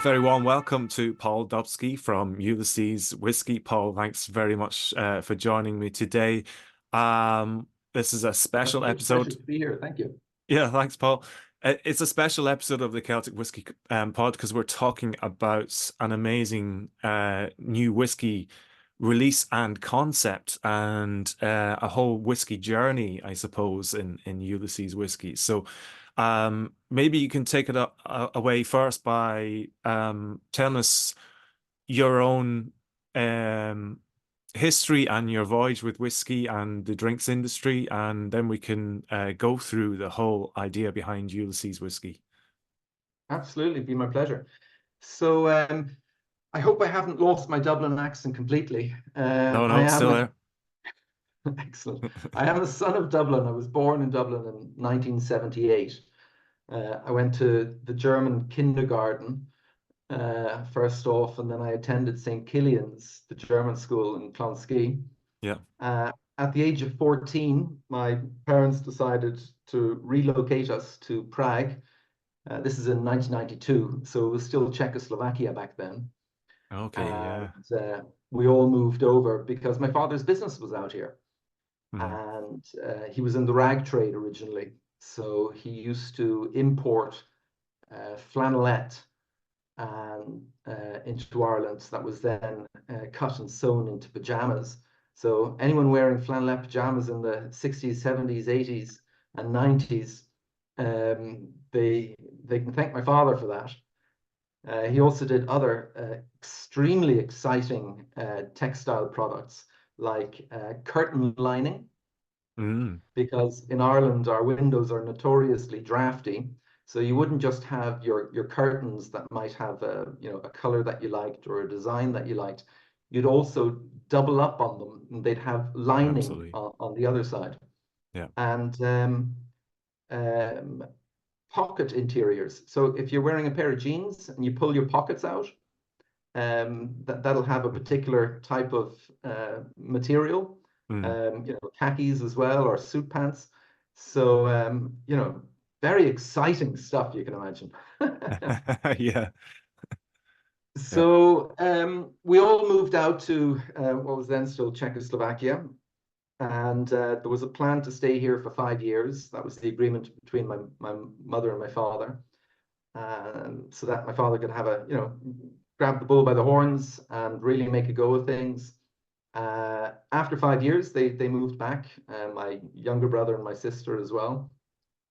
very warm welcome to Paul Dubsky from Ulysses Whiskey. Paul, thanks very much for joining me today. This is a special episode. Pleasure to be here. Thank you. Yeah, thanks, Paul. It's a special episode of the Celtic Whiskey pod because we're talking about an amazing new whiskey release and concept and a whole whiskey journey, I suppose, in Ulysses Whiskey. So maybe you can take it away first by telling us your own history and your voyage with whiskey and the drinks industry, and then we can go through the whole idea behind Ulysses Whiskey. Absolutely, be my pleasure. So I hope I haven't lost my Dublin accent completely. No, I it's am still there. excellent. I am a son of Dublin. I was born in Dublin in 1978. I went to the German kindergarten first off, and then I attended St. Killian's, the German school in Clonskee. Yeah. At the age of 14, my parents decided to relocate us to Prague. This is in 1992, so it was still Czechoslovakia back then. Okay, yeah. And we all moved over because my father's business was out here. Mm. And he was in the rag trade originally. So he used to import flannelette and into Ireland that was then cut and sewn into pajamas. So anyone wearing flannelette pajamas in the 60s, 70s, 80s, and 90s, they can thank my father for that. He also did other extremely exciting textile products like curtain lining, because in Ireland our windows are notoriously drafty. So you wouldn't just have your curtains that might have a color that you liked or a design that you liked. You'd also double up on them, and they'd have lining on the other side. Yeah. And pocket interiors. So if you're wearing a pair of jeans and you pull your pockets out, that'll have a particular type of material. Khakis as well, or suit pants. So very exciting stuff, you can imagine. Yeah. So we all moved out to what was then still Czechoslovakia, and there was a plan to stay here for 5 years. That was the agreement between my mother and my father, so that my father could have grab the bull by the horns and really make a go of things. After 5 years, they moved back, my younger brother and my sister as well.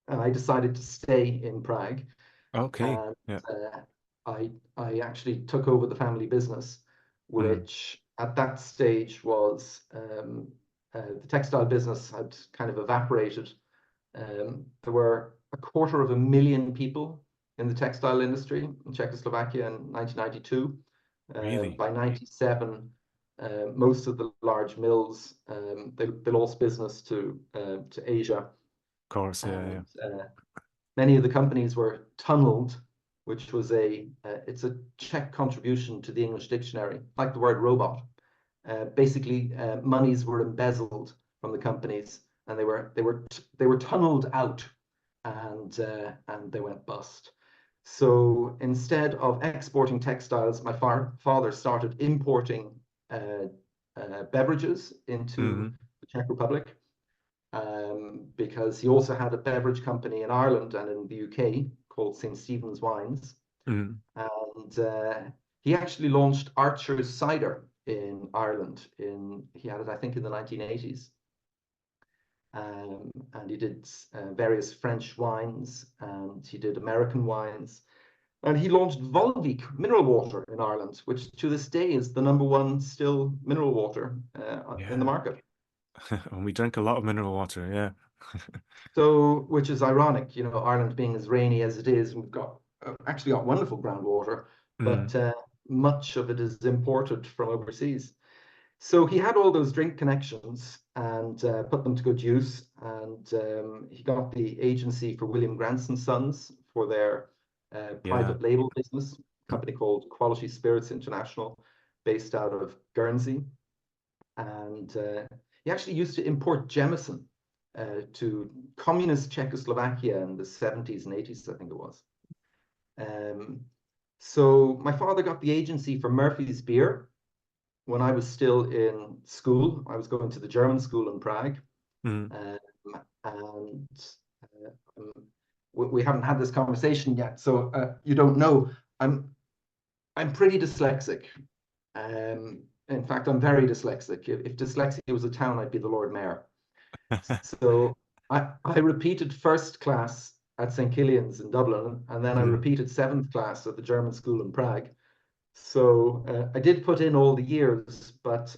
And I decided to stay in Prague. Okay. And Yeah. I actually took over the family business, which at that stage was the textile business had kind of evaporated. There were 250,000 people in the textile industry in Czechoslovakia in 1992. Really? By 97, most of the large mills they lost business to Asia. Of course, yeah. Many of the companies were tunneled, which was it's a Czech contribution to the English dictionary, like the word robot. Basically, monies were embezzled from the companies, and they were tunneled out, and they went bust. So instead of exporting textiles, my father started importing beverages into the Czech Republic, because he also had a beverage company in Ireland and in the UK called St. Stephen's Wines. And he actually launched Archer's Cider in Ireland. He had it, I think, in the 1980s. And he did various French wines, and he did American wines. And he launched Volvic mineral water in Ireland, which to this day is the #1 still mineral water in the market. And we drink a lot of mineral water, yeah. So, which is ironic, Ireland being as rainy as it is, we've actually got wonderful groundwater, but much of it is imported from overseas. So he had all those drink connections and put them to good use. And he got the agency for William Grant's & Sons for their private label business, a company called Quality Spirits International, based out of Guernsey. And he actually used to import Jameson to communist Czechoslovakia in the 70s and 80s, I think it was. So my father got the agency for Murphy's Beer when I was still in school. I was going to the German school in Prague, Mm. um, and um, we haven't had this conversation yet, so you don't know. I'm pretty dyslexic. In fact, I'm very dyslexic. If dyslexia was a town, I'd be the Lord Mayor. So I repeated first class at St. Killian's in Dublin, and then I Mm. repeated seventh class at the German school in Prague. So I did put in all the years, but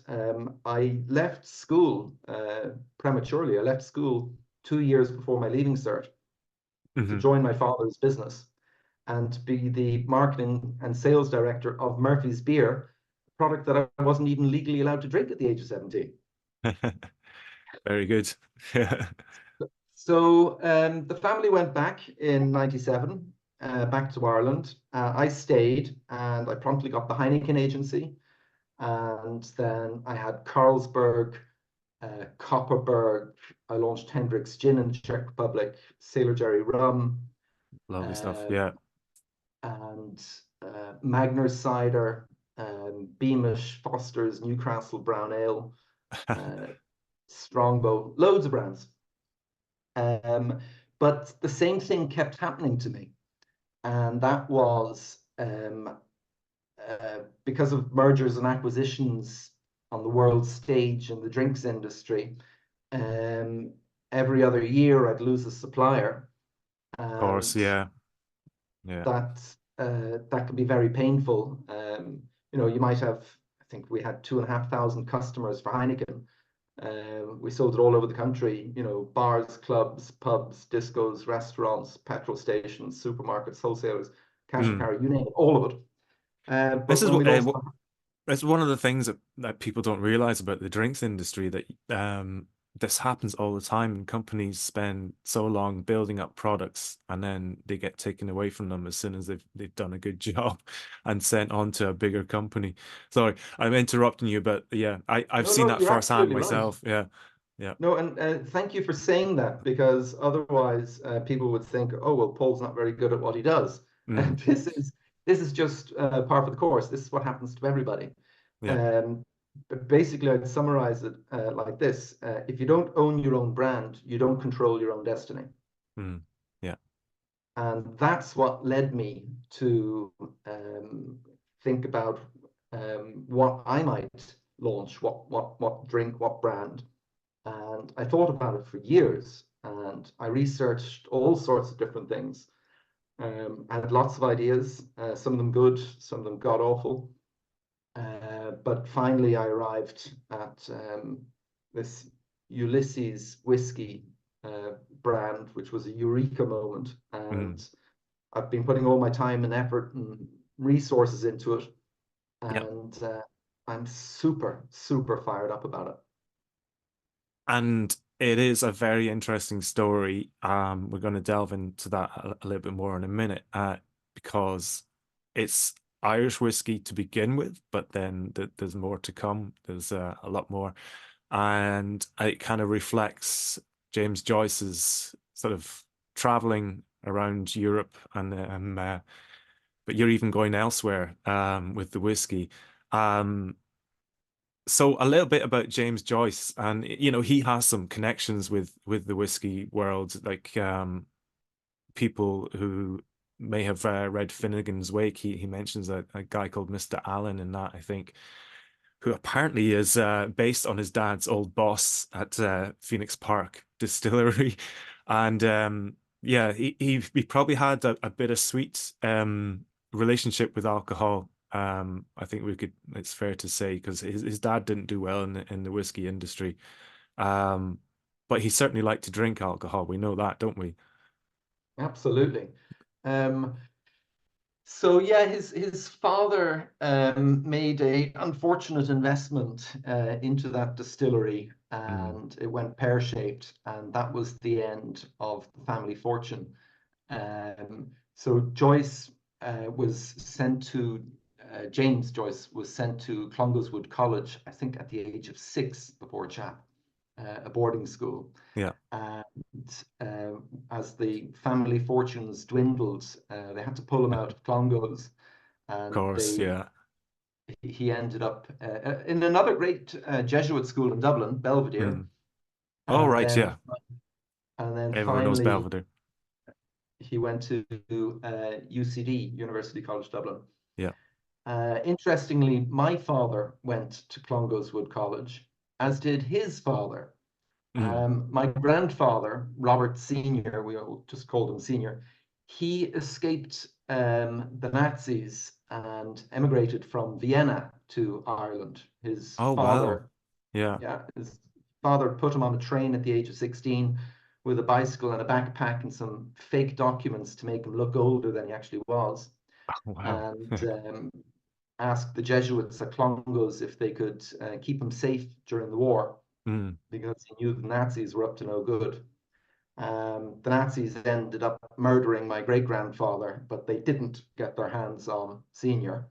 I left school prematurely. I left school 2 years before my leaving cert to Hmm. join my father's business and to be the marketing and sales director of Murphy's Beer, a product that I wasn't even legally allowed to drink at the age of 17. Very good. So the family went back in 97, back to Ireland. I stayed and I promptly got the Heineken agency. And then I had Carlsberg, Copperberg. I launched Hendrick's Gin in the Czech Republic, Sailor Jerry Rum, Lovely stuff. uh, Yeah. and Magner's Cider, Beamish, Foster's, Newcastle Brown Ale, uh, Strongbow, loads of brands. Um, but the same thing kept happening to me, and that was because of mergers and acquisitions on the world stage in the drinks industry. Um, every other year, I'd lose a supplier, Of course. and Yeah. Yeah. that can be very painful. You might have, I think we had 2,500 customers for Heineken. We sold it all over the country, bars, clubs, pubs, discos, restaurants, petrol stations, supermarkets, wholesalers, cash and Mm. carry, you name it, all of it. This But is when we lost, it's one of the things that people don't realize about the drinks industry, that this happens all the time, and companies spend so long building up products and then they get taken away from them as soon as they've done a good job and sent on to a bigger company. Sorry, I'm interrupting you, but yeah, I've no, seen no, that you're firsthand absolutely right. myself. Yeah. Yeah. No, and thank you for saying that because otherwise people would think, oh well, Paul's not very good at what he does. Mm. And this is just par for the course. This is what happens to everybody. Yeah. Um, but basically, I'd summarize it like this: if you don't own your own brand, you don't control your own destiny. Mm. Yeah. And that's what led me to think about what I might launch, what drink, what brand. And I thought about it for years and I researched all sorts of different things. I had lots of ideas, some of them good, some of them god awful. But finally, I arrived at this Ulysses Whiskey brand, which was a eureka moment. Mm. And I've been putting all my time and effort and resources into it. Yeah. And I'm super, super fired up about it. And it is a very interesting story. We're going to delve into that a little bit more in a minute, because it's Irish whiskey to begin with, but then there's more to come. There's a lot more, and it kind of reflects James Joyce's sort of traveling around Europe, and but you're even going elsewhere with the whiskey. Um, so a little bit about James Joyce, and he has some connections with the whiskey world, like people who may have read Finnegan's Wake. He mentions a guy called Mr. Allen in that, I think, who apparently is based on his dad's old boss at Phoenix Park Distillery, and yeah, he probably had a bittersweet relationship with alcohol. I think it's fair to say, because his dad didn't do well in the whiskey industry, um, but he certainly liked to drink alcohol. We know that, don't we? Absolutely. Um, So yeah, his father made a unfortunate investment into that distillery, Mm. and it went pear-shaped, and that was the end of the family fortune. So Joyce was sent to James Joyce was sent to Clongoweswood College, I think at the age of 6 before chap, a boarding school. Yeah. And as the family fortunes dwindled, they had to pull him out of Clongowes. and course, yeah. he ended up in another great Jesuit school in Dublin, Belvedere, Mm. Oh, and right, then yeah. Everyone knows finally Belvedere. he went to UCD, University College Dublin. Yeah. Interestingly, my father went to Clongowes College, as did his father. Mm. My grandfather, Robert Senior, we all just called him Senior, he escaped the Nazis and emigrated from Vienna to Ireland. Oh, wow. Yeah. His father put him on a train at the age of 16 with a bicycle and a backpack and some fake documents to make him look older than he actually was, Wow. and asked the Jesuits at Clongowes if they could keep him safe during the war Mm. because he knew the Nazis were up to no good. The Nazis ended up murdering my great grandfather, but they didn't get their hands on Senior.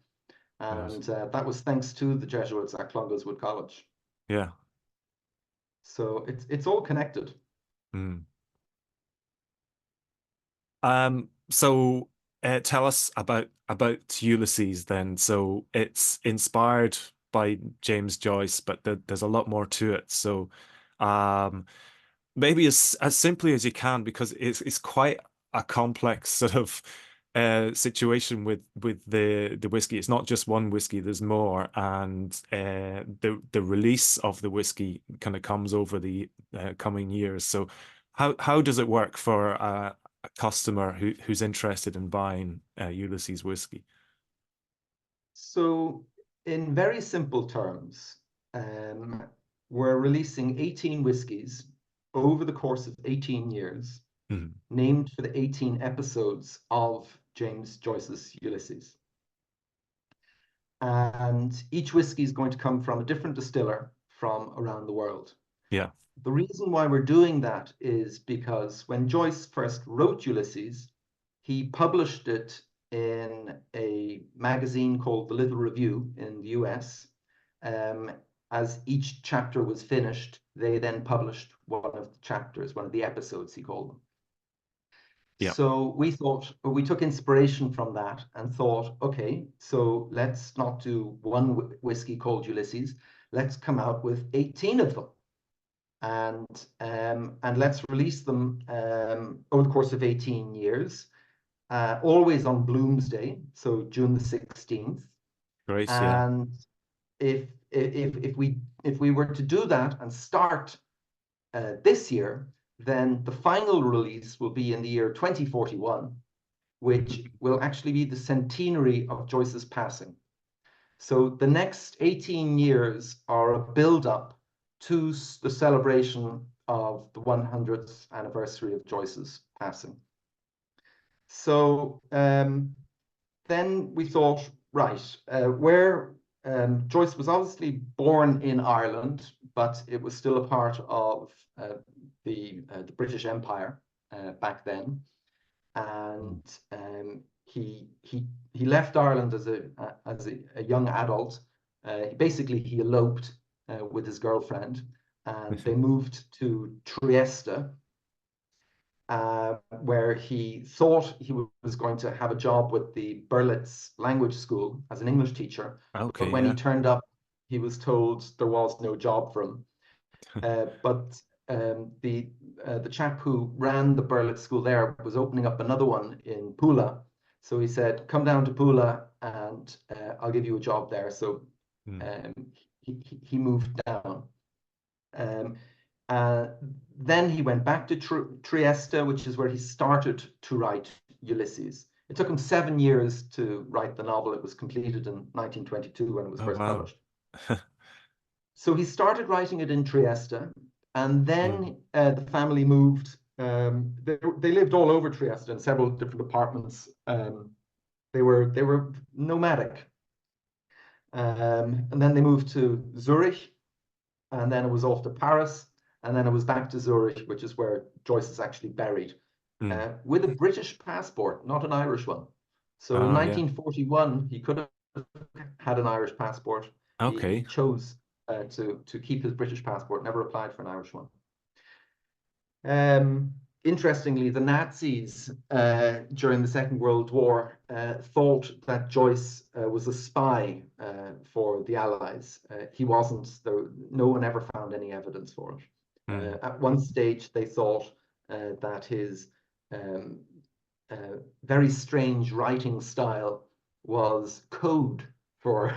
Right. And that was thanks to the Jesuits at Clongowes College. Yeah. So it's all connected. Mm. So tell us about Ulysses then. So it's inspired by James Joyce, but there's a lot more to it. So um maybe as simply as you can, because it's quite a complex sort of situation with the whiskey. It's not just one whiskey, there's more, and the release of the whiskey kind of comes over the coming years. So how does it work for a customer who's interested in buying Ulysses whiskey? So in very simple terms, um, we're releasing 18 whiskies over the course of 18 years, Mhm. named for the 18 episodes of James Joyce's Ulysses. And each whiskey is going to come from a different distiller from around the world. Yeah, The reason why we're doing that is because when Joyce first wrote Ulysses, he published it in a magazine called The Little Review in the US. Um, as each chapter was finished, they then published one of the chapters, one of the episodes, he called them. yeah, So we took inspiration from that and thought, okay, so let's not do one whiskey called Ulysses. Let's come out with 18 of them, and let's release them over the course of 18 years, always on Bloomsday, so June the 16th. great. Yeah. And if we were to do that and start this year, then the final release will be in the year 2041, which will actually be the centenary of Joyce's passing. So the next 18 years are a build-up to the celebration of the 100th anniversary of Joyce's passing. So then we thought, right, where Joyce was obviously born in Ireland, but it was still a part of the British Empire back then, and he left Ireland as a young adult. Basically, he eloped with his girlfriend, and they moved to Trieste, where he thought he was going to have a job with the Berlitz language school as an English teacher. But Okay, when he yeah. turned up, he was told there was no job for him. But the chap who ran the Berlitz school there was opening up another one in Pula. So he said, "Come down to Pula and I'll give you a job there." So Mm. um, he moved down. Um, uh, then he went back to Trieste, which is where he started to write Ulysses. It took him 7 years to write the novel. It was completed in 1922 when it was Oh, first wow. published. So he started writing it in Trieste, and Mm. then the family moved. They lived all over Trieste in several different apartments. They were nomadic, and then they moved to Zurich, and then it was off to Paris, and then it was back to Zurich, which is where Joyce is actually buried, Mm. with a British passport, not an Irish one. So in Oh, yeah. 1941, he could have had an Irish passport. He Okay. chose to keep his British passport, never applied for an Irish one. Um, interestingly, the Nazis during the Second World War thought that Joyce was a spy for the Allies. He wasn't. No one ever found any evidence for it. Mm. At one stage, they thought that his um, very strange writing style was code for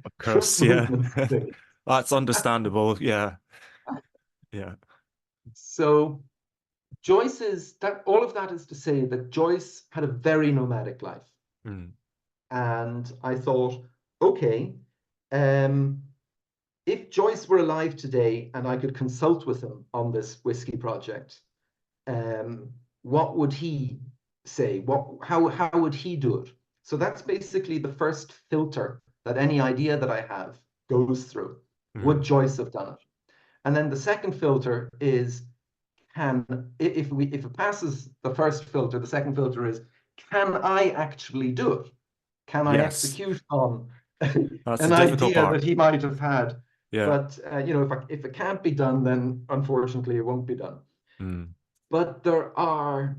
Of troop course, yeah. movements. That's understandable. Yeah. Yeah. So Joyce's that all of that is to say that Joyce had a very nomadic life. Mm. And I thought, okay, um, if Joyce were alive today and I could consult with him on this whiskey project, um, what would he say? How would he do it? So that's basically the first filter that any idea that I have goes through. Would Mm. Joyce have done it? And then the second filter is can if it passes the first filter, the second filter is can I actually do it? Can I Yes. execute on That's the an difficult idea part. that he might have had? Yeah. But if it can't be done, then unfortunately it won't be done. Mm. But there are,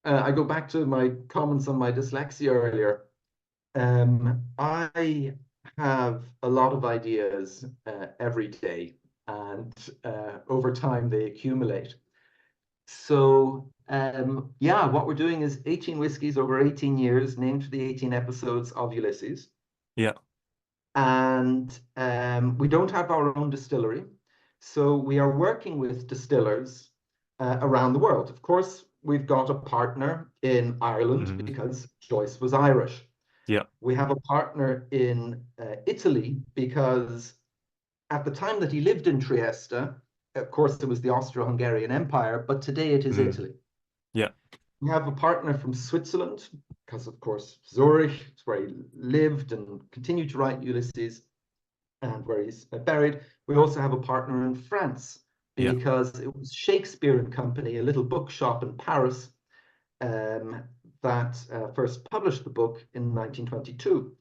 I go back to my comments on my dyslexia earlier. I have a lot of ideas every day, and over time they accumulate. So, yeah, what we're doing is 18 whiskies over 18 years, named for the 18 episodes of Ulysses. Yeah. And we don't have our own distillery. So we are working with distillers around the world. Of course, we've got a partner in Ireland Mm. because Joyce was Irish. Yeah. We have a partner in Italy because at the time that he lived in Trieste, of course, it was the Austro-Hungarian Empire, but today it is Mm. Italy. Yeah. We have a partner from Switzerland because, of course, Zurich is where he lived and continued to write Ulysses and where he's buried. We also have a partner in France Yeah. because it was Shakespeare and Company, a little bookshop in Paris, um, that first published the book in 1922.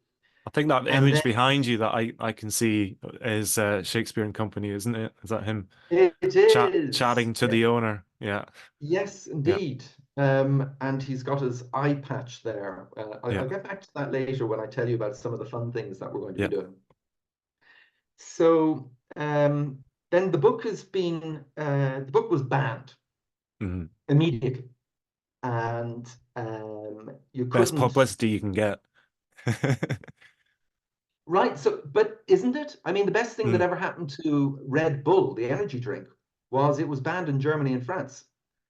I think that And image then behind you that I can see is Shakespeare and Company, isn't it? Is that him it is, chatting to the owner? Yeah. yes, Yeah. indeed. And he's got his eye patch there. Yeah. I'll get back to that later when I tell you about some of the fun things that we're going to be Yeah. doing. So then the book was banned Mm. immediately, and you Best couldn't. publicity you can get. Right. So, but isn't it? I mean, the best thing that Mm. ever happened to Red Bull, the energy drink, was it was banned in Germany and France.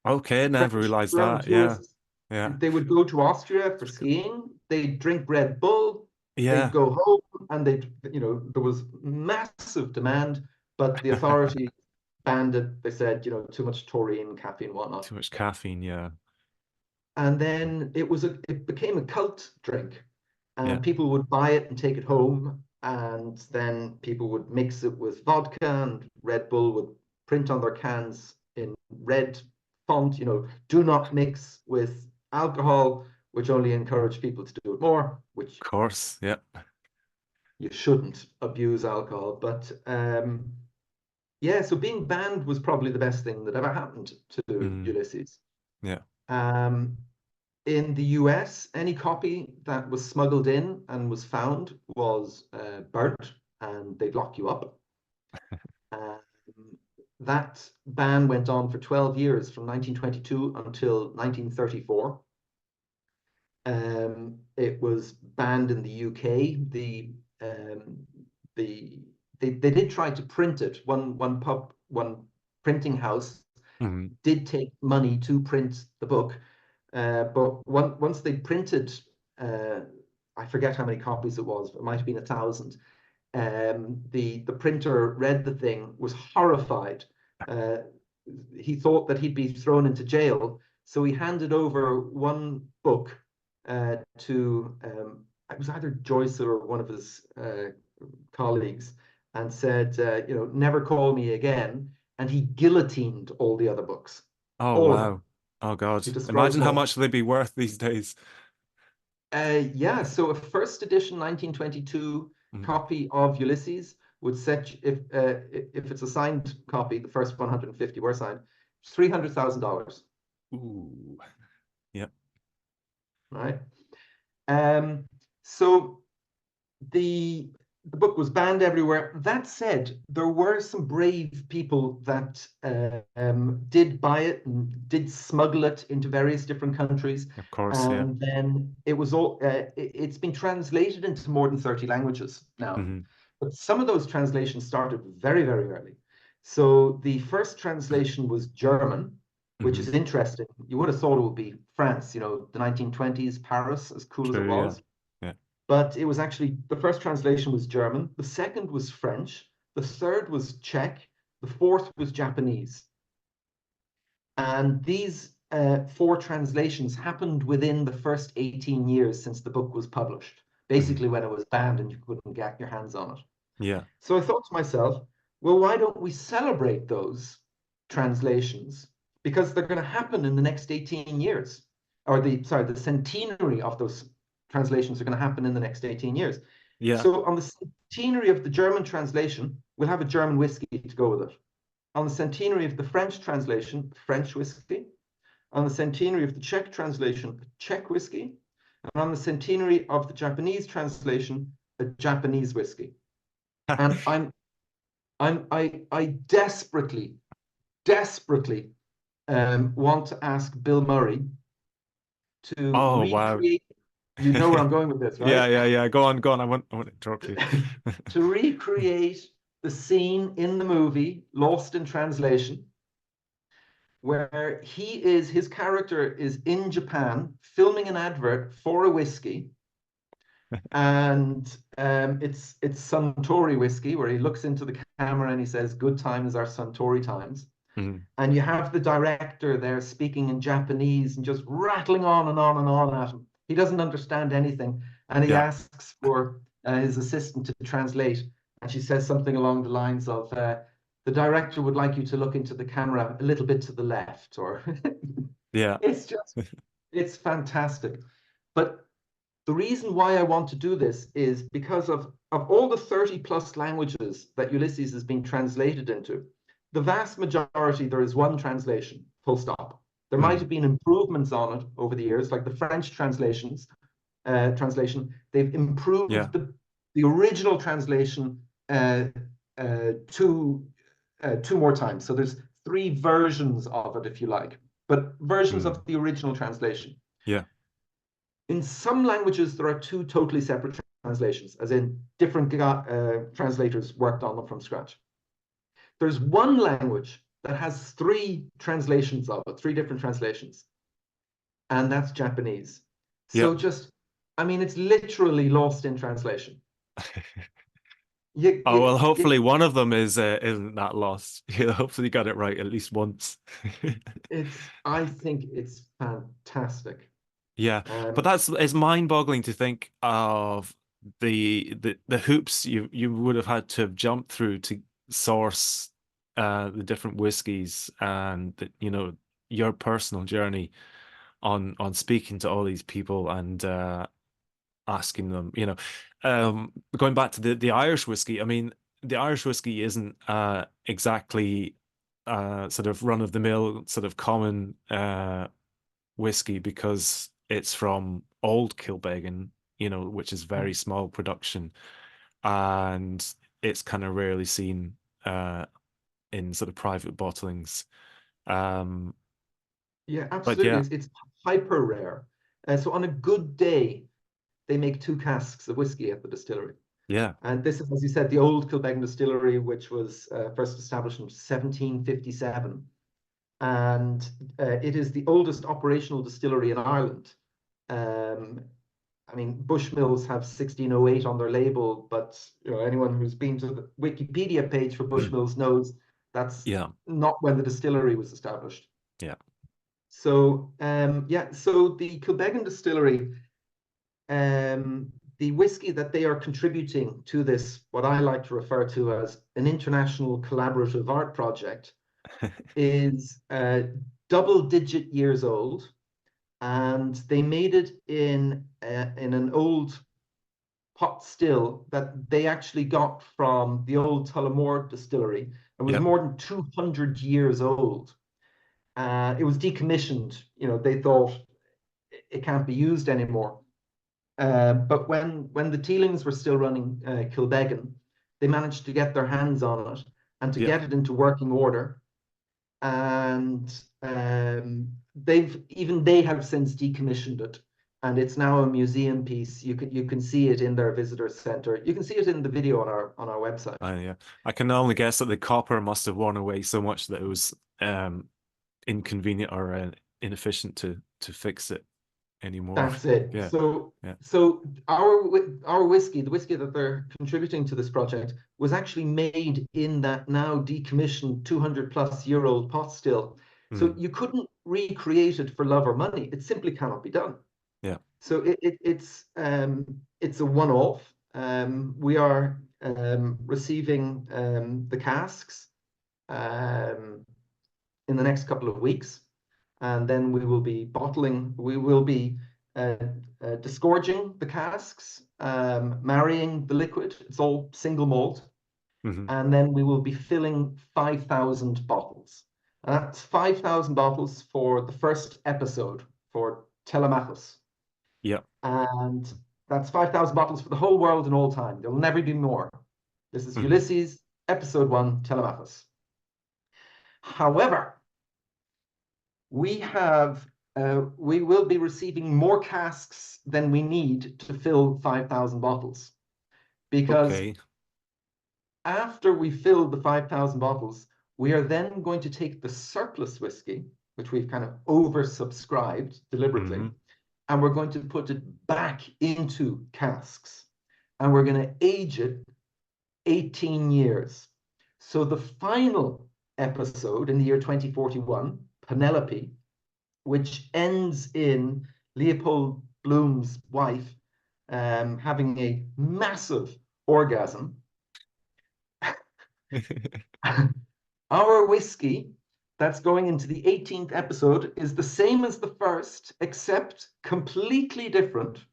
Okay, never French realized German that. Yeah. tourists, Yeah. they would go to Austria for skiing. They'd drink Red Bull. They'd Yeah. go home, and there was massive demand, but the authority banned it. They said, too much taurine, caffeine, whatnot. Too much caffeine. Yeah. And then it became a cult drink, Yeah. and people would buy it and take it home, and then people would mix it with vodka, and Red Bull would print on their cans in red font, do not mix with alcohol, which only encouraged people to do it more, which Of course. Yeah. you shouldn't abuse alcohol. But yeah, so being banned was probably the best thing that ever happened to Mm. Ulysses. Yeah. Um, In the US, any copy that was smuggled in and was found was burnt, and they'd lock you up. Um, that ban went on for 12 years from 1922 until 1934. It was banned in the UK. Um, they did try to print it. One printing house Mm. did take money to print the book, but once they printed, uh, I forget how many copies it was, but it might have been 1,000. The printer read the thing, was horrified. Uh, he thought that he'd be thrown into jail, so he handed over one book to it was either Joyce or one of his colleagues, and said, never call me again. And he guillotined all the other books, Oh, all of them. wow. Oh, God. He destroyed Imagine them how all. much they'd be worth these days. Yeah, so a first edition 1922 Mm. copy of Ulysses would set if it's a signed copy, the first 150 were signed, $300,000. Ooh. Yep. right? So the the book was banned everywhere. That said, there were some brave people that did buy it and did smuggle it into various different countries. Of course. Yeah. And then it was all it's been translated into more than 30 languages now. Hmm. But some of those translations started very, very early. So the first translation was German, which Hmm. is interesting. You would have thought it would be France, the 1920s Paris, as cool as it True. Yeah. was. Yeah. But it was actually the first translation was German, the second was French, the third was Czech, the fourth was Japanese. And these four translations happened within the first 18 years since the book was published, Hmm. basically when it was banned and you couldn't get your hands on it. Yeah. So I thought to myself, well, why don't we celebrate those translations? Because they're going to happen in the next 18 years, or the centenary of those translations are going to happen in the next 18 years. Yeah. So on the centenary of the German translation, we'll have a German whiskey to go with it. On the centenary of the French translation, French whiskey. On the centenary of the Czech translation, Czech whiskey. And on the centenary of the Japanese translation, a Japanese whiskey. And I desperately, desperately want to ask Bill Murray to Oh, wow. recreate. You know where I'm going with this, Yeah. right? Yeah. Yeah. Go on. Go on. I want to interrupt you. To recreate the scene in the movie Lost in Translation, where his character is in Japan filming an advert for a whiskey, and it's Suntory whiskey, where he looks into the camera and he says, "Good times are Suntory times." Mhm. And you have the director there speaking in Japanese and just rattling on and on and on at him. He doesn't understand anything, and he Yeah. asks for his assistant to translate. And she says something along the lines of, "The director would like you to look into the camera a little bit to the left," or Yeah. it's just, it's fantastic. But the reason why I want to do this is because of all the 30 plus languages that Ulysses has been translated into, the vast majority, there is one translation, full stop. There might Mhm. have been improvements on it over the years, like the French translation. They've Yeah. improved the original translation uh, two two more times. So there's three versions of it, if you like, but versions Mm. of the original translation. Yeah. In some languages, there are two totally separate translations, as in different translators worked on them from scratch. There's one language that has three translations of it, three different translations, and that's Japanese. Yeah. So I mean, it's literally lost in translation. You, Oh well, you, hopefully you, one of them isn't that lost. Hopefully you got it right at least once. I think it's fantastic. Yeah, but Um, it's mind-boggling to think of the hoops you would have had to have jumped through to source the different whiskies and your personal journey on speaking to all these people and asking them, going back to the Irish whiskey. I mean, the Irish whiskey isn't exactly sort of run-of-the-mill, sort of common whiskey because it's from Old Kilbeggan, which is very small production, and it's kind of rarely seen in sort of private bottlings. Um, yeah, but absolutely. yeah, It's hyper rare. So on a good day, they make two casks of whiskey at the distillery. yeah, And this is, as you said, the old Kilbeggan distillery, which was first established in 1757. And it is the oldest operational distillery in Ireland. Um, I mean, Bushmills have 1608 on their label, but anyone who's been to the Wikipedia page for Bushmills knows that's yeah, not when the distillery was established. yeah, So yeah, so the Kilbeggan distillery, the whiskey that they are contributing to this, what I like to refer to as an international collaborative art project, is double-digit years old, and they made it in an old pot still that they actually got from the old Tullamore distillery. It was yep, more than 200 years old. It was decommissioned. They thought it can't be used anymore. But when the Teelings were still running Kilbeggan, they managed to get their hands on it and to Yeah. get it into working order. And they have since decommissioned it, and it's now a museum piece. You can see it in their visitor center. You can see it in the video on our website. Yeah. I can only guess that the copper must have worn away so much that it was inconvenient or inefficient to fix it anymore. That's it. Yeah. So Yeah. so our whiskey, the whiskey that they're contributing to this project, was actually made in that now decommissioned 200-plus-year-old pot still. So Mm. you couldn't recreate it for love or money. It simply cannot be done. Yeah. So it's a one-off. We are receiving the casks in the next couple of weeks, and then we will be bottling. We will be uh, disgorging the casks, marrying the liquid. It's all single malt, Hmm. and then we will be filling 5,000 bottles. And that's 5,000 bottles for the first episode for Telemachus. Yeah. And that's 5,000 bottles for the whole world in all time. There will never be more. This is Hmm. Ulysses, episode 1, Telemachus. However, we will be receiving more casks than we need to fill 5,000 bottles. Because Okay. after we fill the 5,000 bottles, we are then going to take the surplus whiskey, which we've kind of oversubscribed deliberately, Hmm. and we're going to put it back into casks. And we're going to age it 18 years. So the final episode in the year 2041, Penelope, which ends in Leopold Bloom's wife having a massive orgasm. Our whiskey that's going into the 18th episode is the same as the first, except completely different,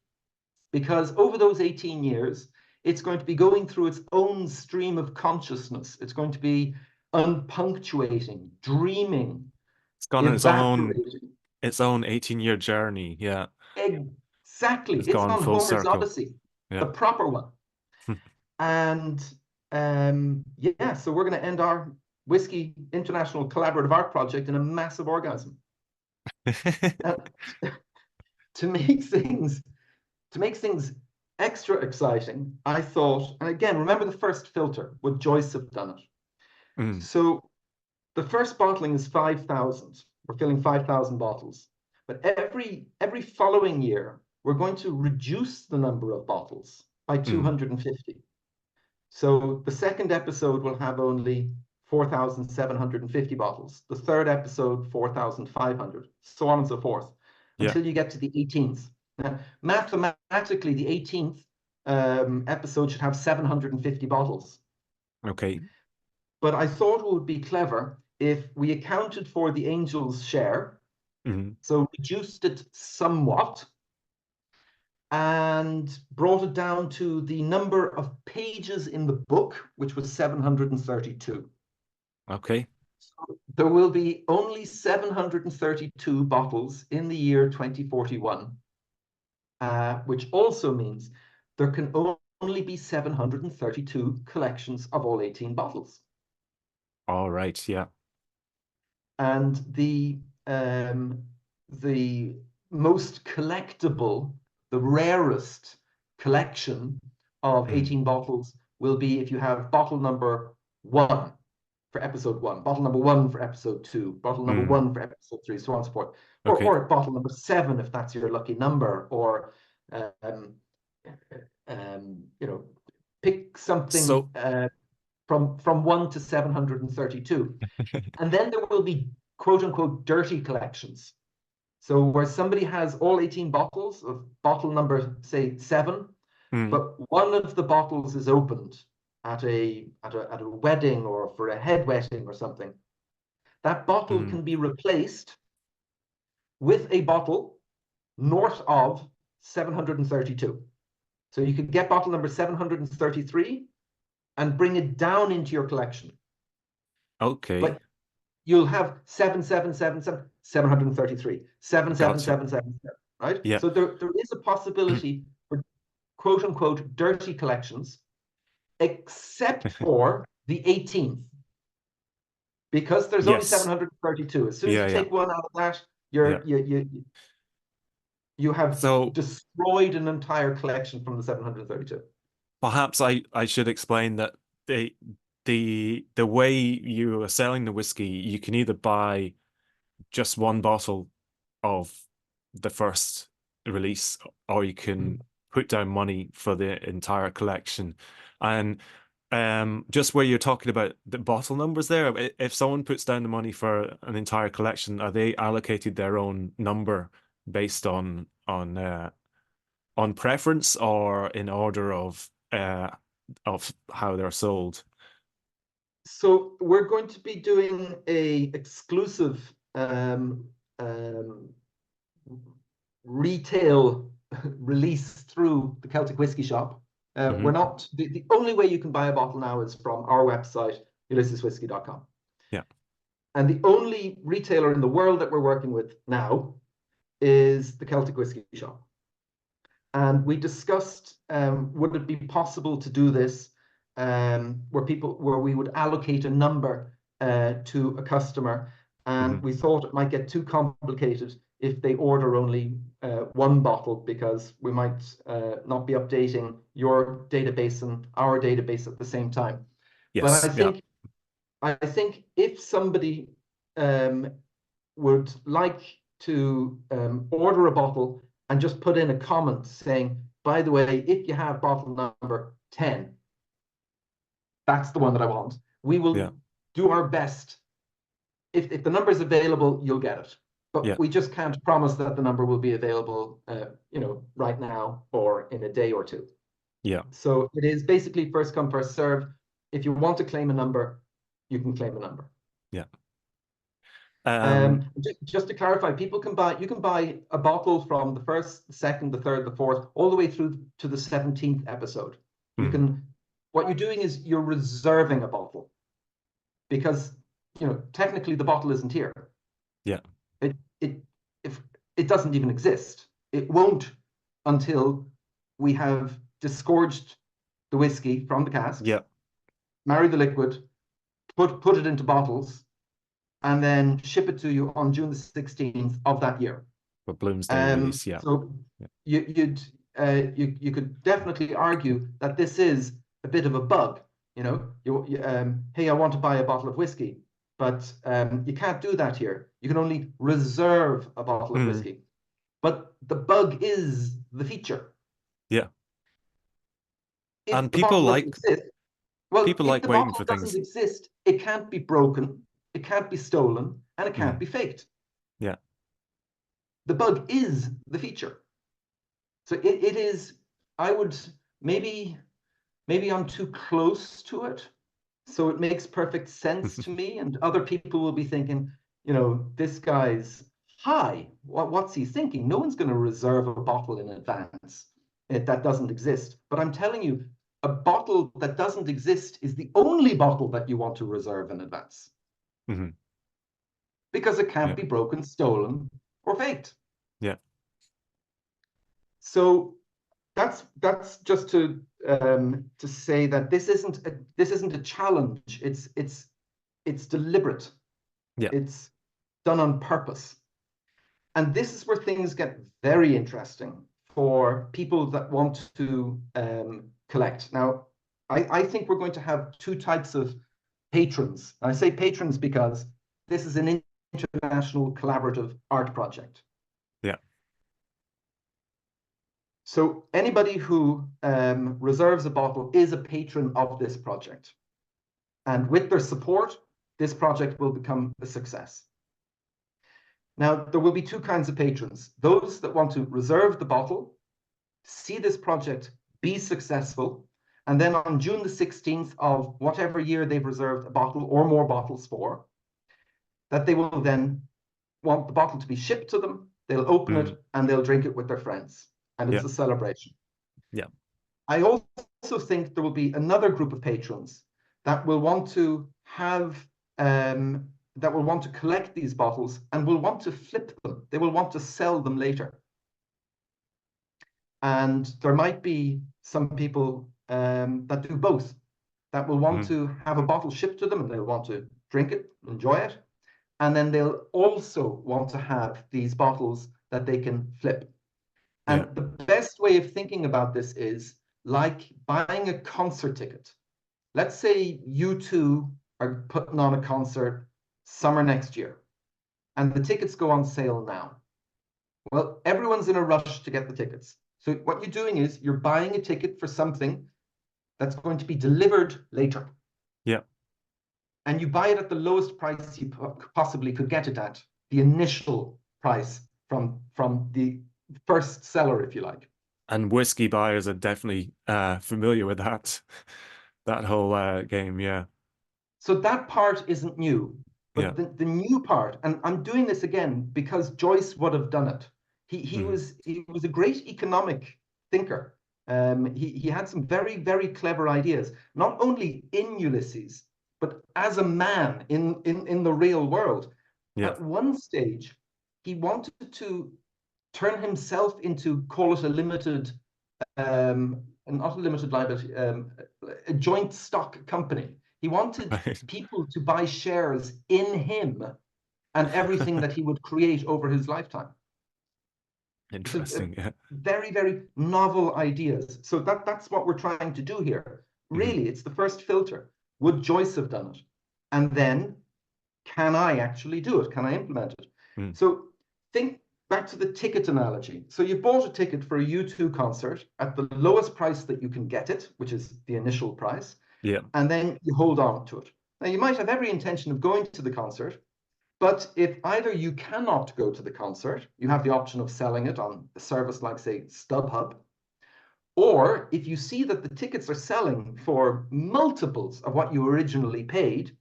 because over those 18 years, it's going to be going through its own stream of consciousness. It's going to be unpunctuating, dreaming, It's gone on evaporating. its own 18-year journey. Yeah. Exactly. It's It's gone on full Homer's circle. Odyssey, the Yeah. proper one. And yeah, so we're going to end our Whiskey International Collaborative Art Project in a massive orgasm. Now, to make things to make things extra exciting, I thought, and again, remember the first filter, would Joyce have done it? Mm. So the first bottling is 5,000. We're filling 5,000 bottles. But every following year, we're going to reduce the number of bottles by Mm. 250. So the second episode will have only 4,750 bottles. The third episode, 4,500, so on and so forth, Yeah. until you get to the 18th. Now, mathematically, the 18th episode should have 750 bottles. Okay. But I thought it would be clever if we accounted for the angel's share, Mm. so reduced it somewhat, and brought it down to the number of pages in the book, which was 732. Okay. So there will be only 732 bottles in the year 2041, which also means there can only be 732 collections of all 18 bottles. All right. Yeah. And the most collectible, the rarest collection of Mm. 18 bottles will be if you have bottle number 1 for episode 1, bottle number 1 for episode 2, bottle number Mm. 1 for episode 3, so on and so forth, Okay. or bottle number 7 if that's your lucky number, or um, you know, pick something So, from 1 to 732. And then there will be quote unquote dirty collections. So where somebody has all 18 bottles of bottle number, say, 7, mm. but one of the bottles is opened at a wedding or for a head wetting or something. That bottle Mm. can be replaced with a bottle north of 732. So you could get bottle number 733 and bring it down into your collection. Okay. But you'll have 7777, 733, Gotcha. 77777, right? Yeah. So there is a possibility for quote unquote dirty collections, except for the 18th, because there's only Yes. 732. As soon as Yeah, you yeah, take one out of that, yeah. you have So destroyed an entire collection from the 732. perhaps I should explain that the way you are selling the whiskey, you can either buy just one bottle of the first release, or you can put down money for the entire collection. And just where you're talking about the bottle numbers there, if someone puts down the money for an entire collection, are they allocated their own number based on preference or in order of how they're sold? So we're going to be doing a exclusive um, retail release through the Celtic Whiskey Shop. We're Hmm. not the only way you can buy a bottle now is from our website, ulysseswhiskey.com. Yeah. And the only retailer in the world that we're working with now is the Celtic Whiskey Shop. And we discussed, would it be possible to do this where we would allocate a number to a customer, and Hmm. we thought it might get too complicated if they order only one bottle, because we might not be updating your database and our database at the same time. But Yes. Yeah. I think if somebody would like to order a bottle and just put in a comment saying, by the way, if you have bottle number 10, that's the one that I want. We Yeah. will do our best. If the number is available, you'll get it. Yeah. But we just can't promise that the number will be available, right now or in a day or two. Yeah. So it is basically first come, first serve. If you want to claim a number, you can claim a number. Yeah. Um, Just to clarify, you can buy a bottle from the first, the second, the third, the fourth, all the way through to the 17th episode. mm, What you're doing is you're reserving a bottle, because, technically the bottle isn't here. yeah. It, it, if it doesn't even exist, it won't until we have disgorged the whiskey from the casks, Yeah. marry the liquid, put it into bottles, and then ship it to you on June the 16th of that year. For Bloomsday release. Yeah. So Yeah. you could definitely argue that this is a bit of a bug. Hey, I want to buy a bottle of whiskey, but you can't do that here. You can only reserve a bottle of Mm, whiskey. But the bug is the feature. yeah. If And the bottle doesn't exist, well, people if like the waiting bottle for doesn't things. exist, it can't be broken, it can't be stolen, and it can't Mm, be faked. yeah. The bug is the feature. So it is, I would, maybe I'm too close to it. So it makes perfect sense to me. And other people will be thinking, this guy's high. What's he thinking? No one's going to reserve a bottle in advance that doesn't exist. But I'm telling you, a bottle that doesn't exist is the only bottle that you want to reserve in advance, Hmm. because it can't Yeah. be broken, stolen, or faked. Yeah. So that's just to say that this isn't a challenge. It's deliberate. Yeah. It's done on purpose. And this is where things get very interesting for people that want to collect. Now, I think we're going to have two types of patrons. I say patrons because this is an international collaborative art project. Yeah. So anybody who reserves a bottle is a patron of this project. And with their support, this project will become a success. Now, there will be two kinds of patrons. Those that want to reserve the bottle, see this project be successful, and then on June the 16th of whatever year they've reserved a bottle or more bottles for, that they will then want the bottle to be shipped to them, they'll open Mm, it, and they'll drink it with their friends. And yeah. it's a celebration. Yeah. I also think there will be another group of patrons that will want to have that will want to collect these bottles and will want to flip them. They will want to sell them later. And there might be some people that do both, that will want Mm. to have a bottle shipped to them and they'll want to drink it, enjoy it. And then they'll also want to have these bottles that they can flip. Yeah. And the best way of thinking about this is like buying a concert ticket. Let's say U2 are putting on a concert summer next year, and the tickets go on sale now. Well, everyone's in a rush to get the tickets. So what you're doing is you're buying a ticket for something that's going to be delivered later. Yeah. And you buy it at the lowest price you possibly could get it at, the initial price from the first seller, if you like. And whiskey buyers are definitely familiar with that whole game. Yeah. So that part isn't new. Yeah. But the new part, and I'm doing this again because Joyce would have done it. He Mm. was a great economic thinker. He had some very, very clever ideas, not only in Ulysses, but as a man in the real world. Yeah. At one stage, he wanted to turn himself into, call it a limited, not a limited liability, a joint stock company. He wanted Right. people to buy shares in him and everything that he would create over his lifetime. So Interesting. Yeah. very, very novel ideas. So that's what we're trying to do here. Mm. Really, it's the first filter. Would Joyce have done it? And then, can I actually do it? Can I implement it? Mm. So think back to the ticket analogy. So you bought a ticket for a U2 concert at the lowest price that you can get it, which is the initial price, Yeah. and then you hold on to it. Now, you might have every intention of going to the concert, but if either you cannot go to the concert, you have the option of selling it on a service like, say, StubHub, or if you see that the tickets are selling for multiples of what you originally paid,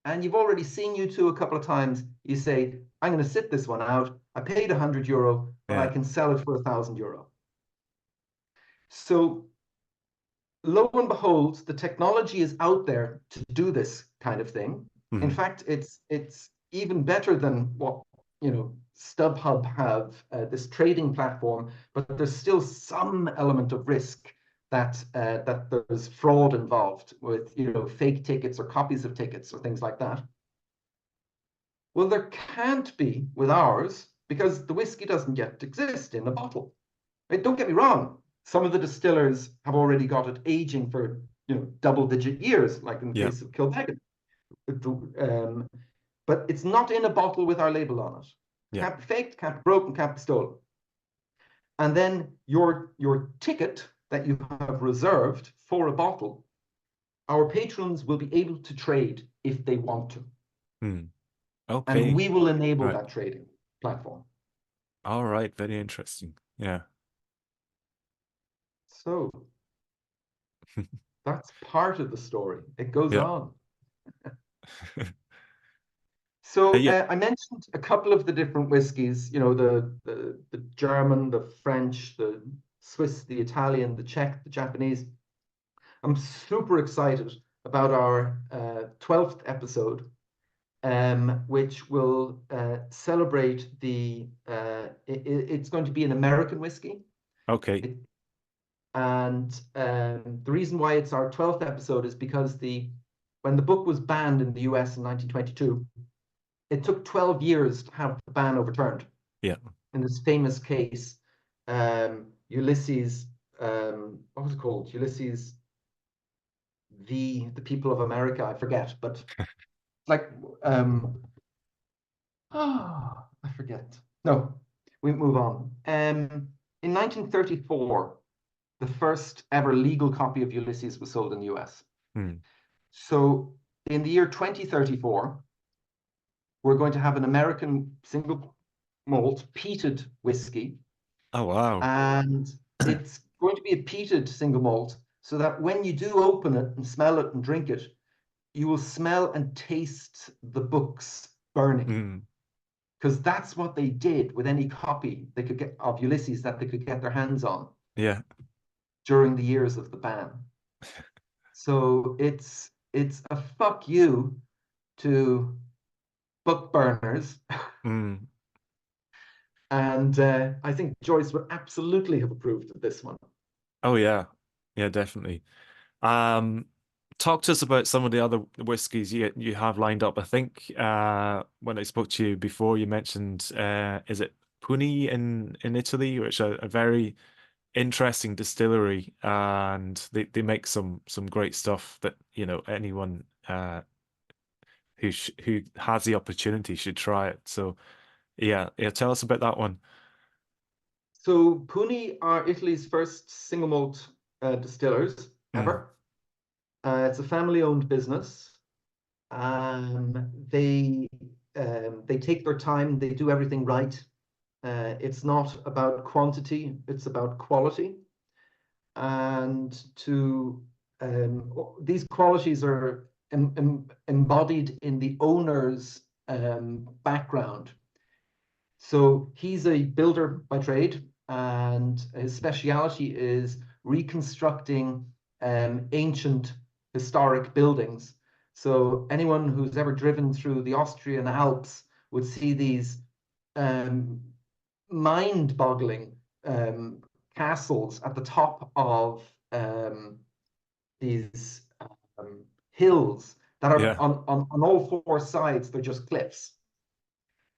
and you've already seen U2 a couple of times, you say, I'm going to sit this one out. I paid €100, but I Yeah. can sell it for €1,000. So lo and behold, the technology is out there to do this kind of thing. In Mm. fact, it's even better than what StubHub have, this trading platform, but there's still some element of risk that there's fraud involved with fake tickets or copies of tickets or things like that. Well, there can't be with ours because the whiskey doesn't yet exist in a bottle. Right? Don't get me wrong. Some of the distillers have already got it aging for double-digit years, like in the Yeah. case of Kilbeggan. But it's not in a bottle with our label on it. Yeah. Can't be faked, can't be broken, can't be stolen. And then your ticket that you have reserved for a bottle, our patrons will be able to trade if they want to. Mm. And Okay. we will enable Right. that trading platform. All right. Very interesting. Yeah. So that's part of the story. It goes Yeah. on. So Yeah. I mentioned a couple of the different whiskies, the German, the French, the Swiss, the Italian, the Czech, the Japanese. I'm super excited about our 12th episode, which will celebrate it's going to be an American whiskey. Okay. And the reason why it's our 12th episode is because when the book was banned in the US in 1922, it took 12 years to have the ban overturned. Yeah. In this famous case, Ulysses, what was it called? Ulysses, the people of America, I forget, but like, I forget. No, we move on. In 1934, the first ever legal copy of Ulysses was sold in the US. Mm. So in the year 2034, we're going to have an American single malt peated whiskey. Oh, wow. And it's going to be a peated single malt so that when you do open it and smell it and drink it, you will smell and taste the books burning. Mm. Because that's what they did with any copy they could get of Ulysses that they could get their hands on Yeah. during the years of the ban. So it's a fuck you to book burners. Mm. And I think Joyce would absolutely have approved of this one. Oh yeah. Yeah, definitely. Um, Talk to us about some of the other whiskies you have lined up. I think when I spoke to you before, you mentioned is it Puni in Italy, which are a very interesting distillery, and they make some great stuff that anyone who has the opportunity should try it. So yeah, tell us about that one. So Puni are Italy's first single malt distillers Mm, ever. It's a family-owned business. They take their time. They do everything right. It's not about quantity. It's about quality. And to these qualities are embodied in the owner's background. So he's a builder by trade, and his speciality is reconstructing ancient historic buildings. So anyone who's ever driven through the Austrian Alps would see these um, mind-boggling castles at the top of these hills that are yeah, on all four sides, they're just cliffs.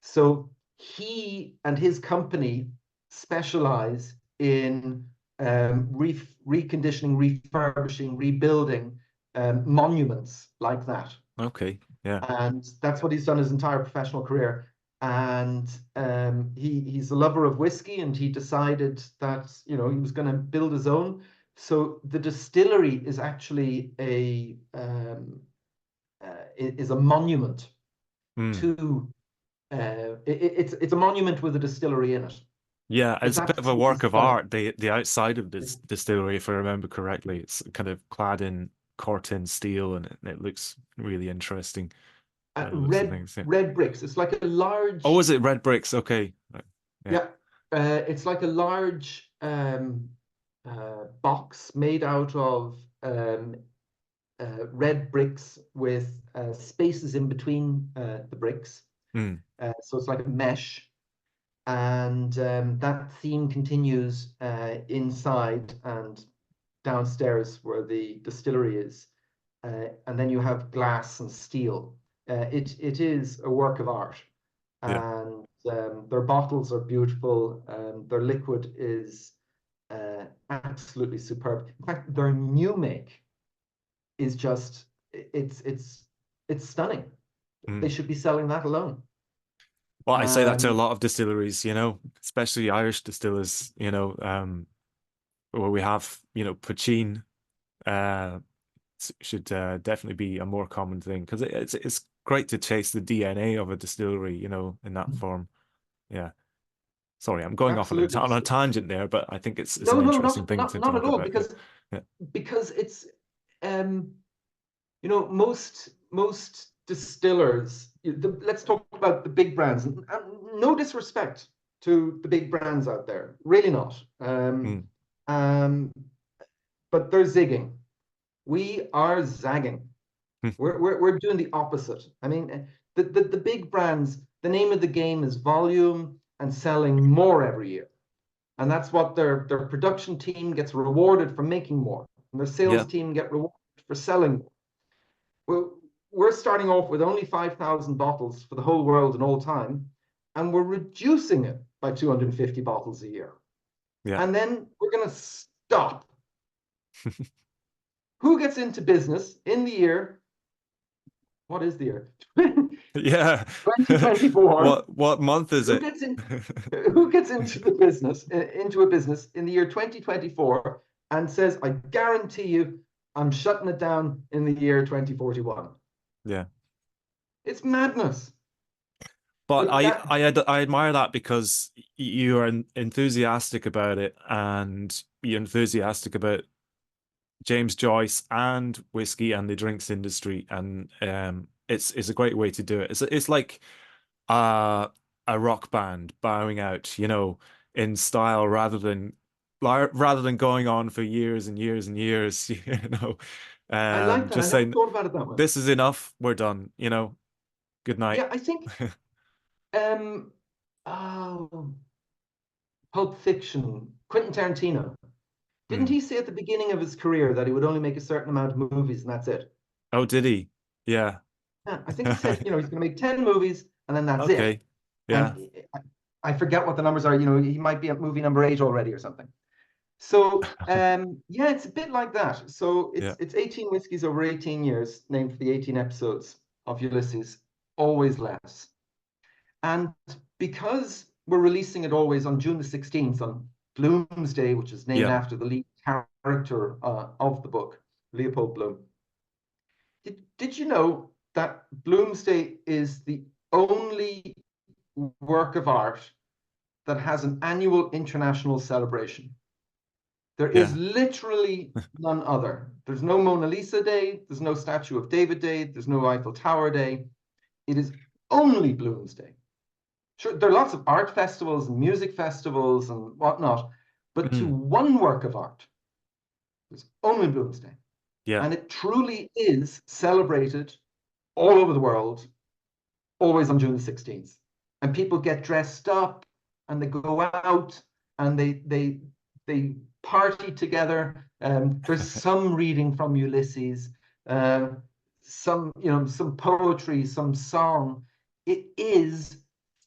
So he and his company specialize in reconditioning, refurbishing, rebuilding monuments like that. okay, yeah, And that's what he's done his entire professional career. And he's a lover of whiskey, and he decided that he was going to build his own. So the distillery is actually is a monument mm. to it's a monument with a distillery in it. Yeah. It's It's a bit of a absolutely work of stunning. art. The outside of this It's distillery, if I remember correctly, it's kind of clad in corten steel, and it looks really interesting by the looks of red things. Yeah. red bricks. It's like a Oh, large is it red bricks? Okay. Right. Yeah. yeah. It's like a large box made out of red bricks with spaces in between the bricks. Mm. So it's like a mesh, and that theme continues inside and downstairs where the distillery is, and then you have glass and steel. It is a work of art, Yeah. and their bottles are beautiful. Their liquid is absolutely superb. In fact, their new make is just it's stunning. They Mm. should be selling that alone. Well, I say that to a Um, lot of distilleries, especially Irish distillers, where we have, poaching, uh, should definitely be a more common thing because it's great to taste the DNA of a distillery, in that form. Yeah. Sorry, I'm going off on Absolutely. on a tangent there, but I think it's an No, no, interesting not thing not to not at talk all. about. Yeah. Because Yeah. because it's um, most distillers. Let's talk about the big brands. And no disrespect to the big brands out there, really not. Mm. Um, but they're zigging. We are zagging. We're doing the opposite. I mean, the big brands. The name of the game is volume and selling more every year. And that's what their production team gets rewarded for making more, and their sales Yeah. team get rewarded for selling more. Well, we're starting off with only 5,000 bottles for the whole world and all time, and we're reducing it by 250 bottles a year. Yeah. And then we're going to stop. Who gets into business in the year? What is the year? Yeah. 2024. What month is Who it? gets in? Who gets into the business into a business in the year 2024 and says, "I guarantee you, I'm shutting it down in the year 2041." Yeah. It's madness. But But that I admire that because you are enthusiastic about it, and you're enthusiastic about James Joyce and whiskey and the drinks industry, and it's a great way to do it. It's like uh, a rock band bowing out, in style rather than going on for years and years and years, I like that. I just never saying thought about it that way. this is enough, we're done. Good night. Yeah, I think um oh, Pulp Fiction, Quentin Tarantino. Didn't Mm. he say at the beginning of his career that he would only make a certain amount of movies and that's it? Oh, did he? Yeah. Yeah, I think he said, he's going to make 10 movies and then that's it. Okay. Yeah. And I forget what the numbers are. He might be at movie number 8 already or something. So yeah, it's a bit like that. So Yeah. it's 18 whiskeys over 18 years, named for the 18 episodes of Ulysses, always less. And because we're releasing it always on June the 16th on Bloomsday, which is named Yeah. after the lead character of the book, Leopold Bloom. Did you know that Bloomsday is the only work of art that has an annual international celebration? There is Yeah. literally none other. There's no Mona Lisa Day, there's no Statue of David Day, there's no Eiffel Tower Day. It is only Bloomsday. Sure, there are lots of art festivals and music festivals and whatnot, but to Mm. one work of art, there's only Bloomsday. Yeah. And it truly is celebrated all over the world, always on June the 16th. And people get dressed up and they go out and they party together. There's some reading from Ulysses, some poetry, some song. It is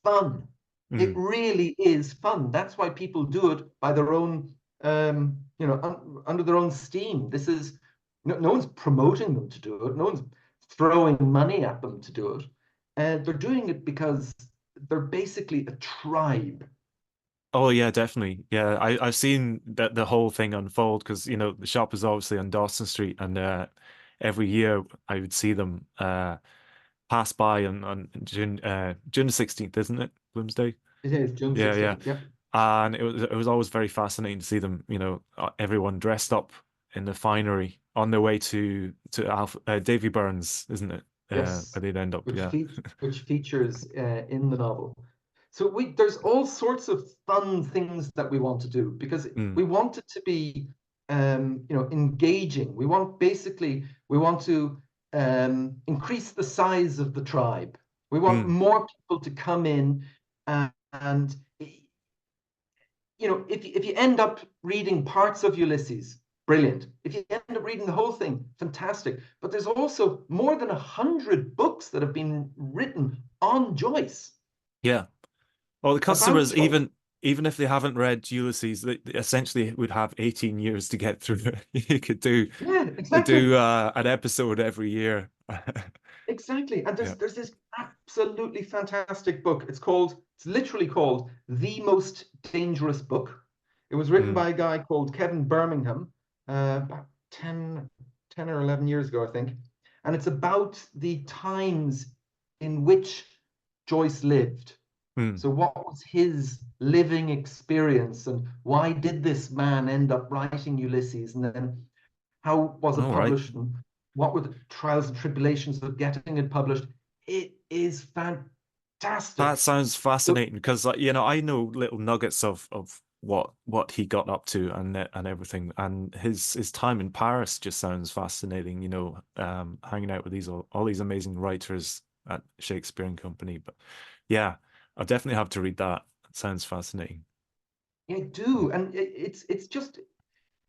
fun. It Mm. really is fun. That's why people do it by their own, under their own steam. This is no one's promoting them to do it. No one's throwing money at them to do it. They're doing it because they're basically a tribe. Oh yeah, definitely. Yeah, I've seen that the whole thing unfold because the shop is obviously on Dawson Street, and every year I would see them pass by on June the 16th, isn't it? Bloomsday. It is June Yeah, yeah. 16th. Yep. And it was always very fascinating to see them, everyone dressed up in the finery on their way to Davy Burns, isn't it? Yes. Where they'd end up. Yeah. Which features in the novel. So there's all sorts of fun things that we want to do because Mm, we want it to be engaging. We want to increase the size of the tribe. We want mm. more people to come in and if you end up reading parts of Ulysses, brilliant. If you end up reading the whole thing, fantastic. But there's also more than 100 books that have been written on Joyce, Yeah. Well, the about customers, Joyce. even if they haven't read Ulysses, they essentially would have 18 years to get through it. You could do Yeah, do exactly. an episode every year. Exactly. And Yeah. there's this absolutely fantastic book. It's literally called The Most Dangerous Book. It was written Mm. by a guy called Kevin Birmingham about 10 or 11 years ago, I think. And it's about the times in which Joyce lived. Mm. So what was his living experience and why did this man end up writing Ulysses? And then how was it All right. published and what were the trials and tribulations of getting it published? It is That fantastic. sounds So fascinating because I know little nuggets of what he got up to and everything, and his time in Paris just sounds fascinating. Hanging out with all these amazing writers at Shakespeare and Company. But yeah, I'll definitely have to read that. It sounds fascinating. I Mm. do, and it's just,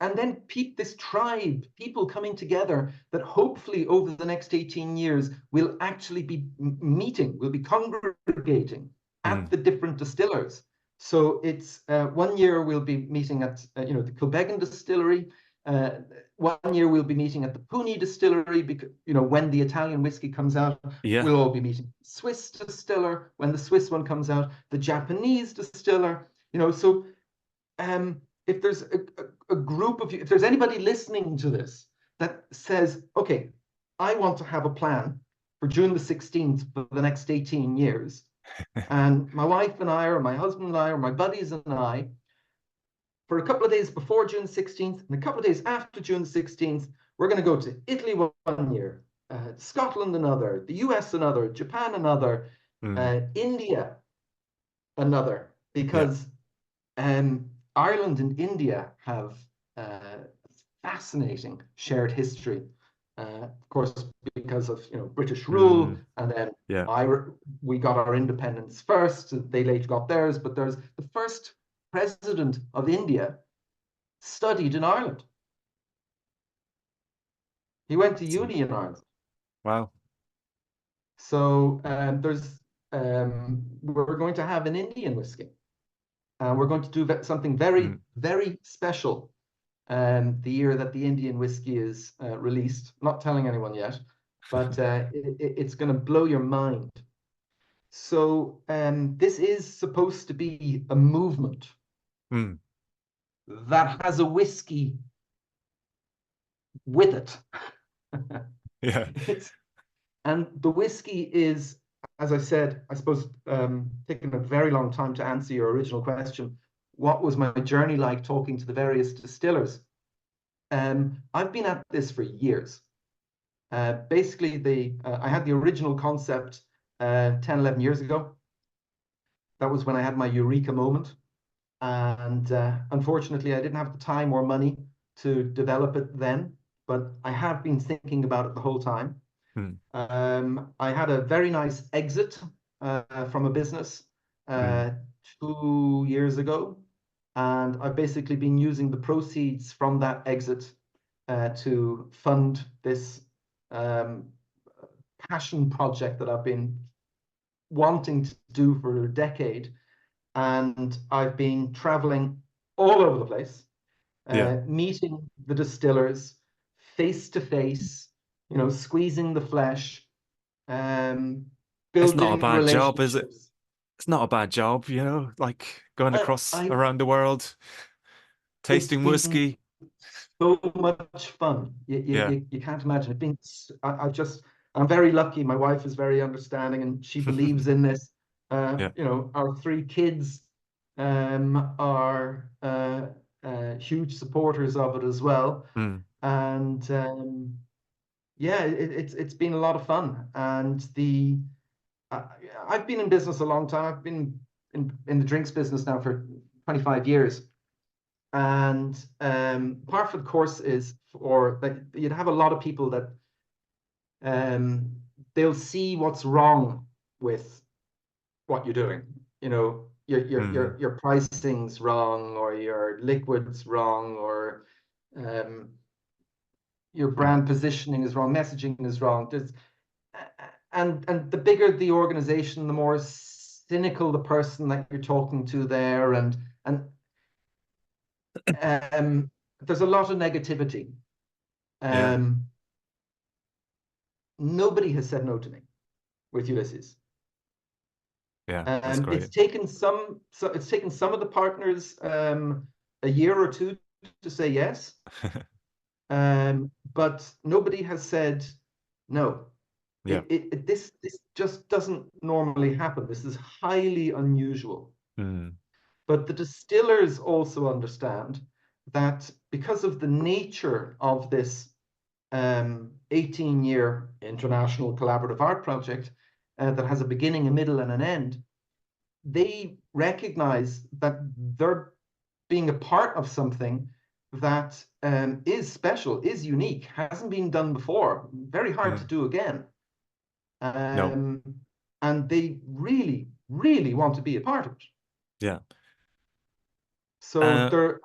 and then this tribe, people coming together that hopefully over the next 18 years will actually be meeting, will be congregating at Mm. the different distillers. So it's 1 year we'll be meeting at the Kilbeggan distillery. Uh, 1 year we'll be meeting at the Puni distillery because when the Italian whiskey comes out, Yeah. we'll all be meeting the Swiss distiller. When the Swiss one comes out, the Japanese distiller. So if there's a group of you, if there's anybody listening to this that says, okay, I want to have a plan for June the 16th for the next 18 years, and my wife and I, or my husband and I, or my buddies and I, for a couple of days before June 16th and a couple of days after June 16th, we're going to go to Italy 1 year, Scotland another, the US another, Japan another, Mm. India another, Yeah. because Ireland and India have fascinating shared history. Of course, because of British rule, Mm. and then Yeah. we got our independence first. They later got theirs, but there's the first president of India studied in Ireland. He went to uni in Ireland. Wow. So we're going to have an Indian whiskey, and we're going to do something very, Mm. very special. The year that the Indian whiskey is released, not telling anyone yet, but it's going to blow your mind. So this is supposed to be a movement Mm. that has a whiskey with it. Yeah. And the whiskey is, as I said, I suppose, taking a very long time to answer your original question. What was my journey like talking to the various distillers? I've been at this for years. Basically, I had the original concept 10, 11 years ago. That was when I had my eureka moment. And unfortunately, I didn't have the time or money to develop it then, but I have been thinking about it the whole time. Mm. I had a very nice exit from a business Mm. uh, 2 years ago, and I've basically been using the proceeds from that exit to fund this um, passion project that I've been wanting to do for a decade. And I've been traveling all over the place, Yeah. meeting the distillers face to face, squeezing the flesh, um, It's not a building bad job, is it? relationships. It's not a bad job, like going I, across I, around the world, it's tasting been whiskey. so much fun. Yeah. You can't imagine it being. I'm very lucky. My wife is very understanding, and she believes in this. Yeah. Our three kids are huge supporters of it as well, Mm. and yeah, it's been a lot of fun. And I, I've been in business a long time. I've been in the drinks business now for 25 years. And part of the course is for like you'd have a lot of people that um, they'll see what's wrong with what you're doing. Mm. Your pricing's wrong, or your liquid's wrong, or um, your Mm. brand positioning is wrong, messaging is wrong. And the bigger the organization, the more cynical the person that you're talking to there, and there's a lot of negativity. Yeah. Um, Nobody has said no to me with Ulysses. Yeah. That's great. It's taken some of the partners a year or two to say yes, but nobody has said no. Yeah. This just doesn't normally happen. This is highly unusual. Mm. But the distillers also understand that because of the nature of this 18-year international collaborative art project that has a beginning, a middle, and an end, they recognize that they're being a part of something that is special, is unique, hasn't been done before, very hard to Mm. do again. No. Um, and they really, really want to be a part of it. Yeah. So Uh, there,